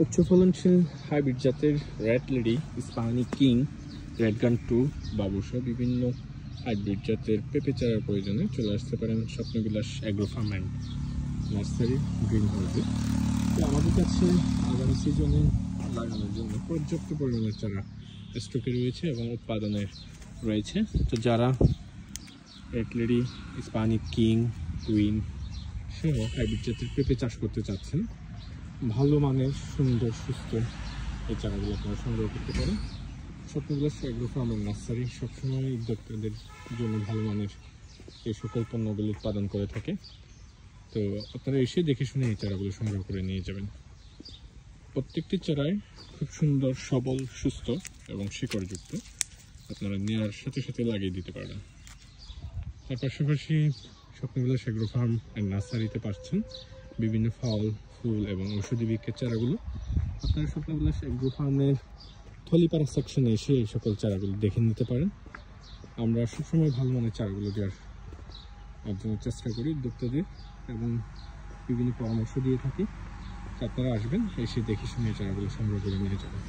উচ্চ ফলনশীল হাইব্রিড জাতের রেড লেডি, স্পানি কিং, রেড গান 2, বাবুসহ বিভিন্ন হাইব্রিড জাতের পেঁপে চারার প্রয়োজনে চলে আসতে পারেন Swapnobilash agro farm and nursery green হাউসে। তো আমাদের কাছে আগামী সিজনে লাগানোর জন্য পর্যাপ্ত পরিমাণের চারা স্টকে রয়েছে এবং উৎপাদনের রয়েছে। তো যারা রেড লেডি, স্পানি কিং, কুইন সহ হাইব্রিড জাতের পেঁপে চাষ করতে চাচ্ছেন, ভালো মানের সুন্দর সুস্থ এই চারাগুলো আপনারা সংগ্রহ করতে পারেন। Swapnobilash agro farm and nursery সবসময় উদ্যোক্তাদের জন্য ভালো মানের এই সকল পণ্যগুলো উৎপাদন করে থাকে। তো আপনারা এসে দেখে শুনে এই চারাগুলো সংগ্রহ করে নিয়ে যাবেন। প্রত্যেকটি চারায় খুব সুন্দর, সবল, সুস্থ এবং শিকড়যুক্ত, আপনারা নেওয়ার সাথে সাথে লাগিয়ে দিতে পারবেন। তার পাশাপাশি স্বপ্নবিলাস অ্যাগ্রো ফার্ম অ্যান্ড নার্সারিতে পাচ্ছেন বিভিন্ন ফল, ফুল এবং ঔষধি বৃক্ষের চারাগুলো। আপনারা স্বপ্নবিলাস অ্যাগ্রো ফার্মের থলিপাড়া সেকশনে এসে এই সকল চারাগুলো দেখে নিতে পারেন। আমরা সবসময় ভালো মানের চারাগুলো দেওয়ার জন্য চেষ্টা করি উদ্যোক্তাদের এবং বিভিন্ন পরামর্শ দিয়ে থাকি। আপনারা আসবেন, এসে দেখে শুনে চারাগুলো সংগ্রহ করে নিয়ে যাবেন।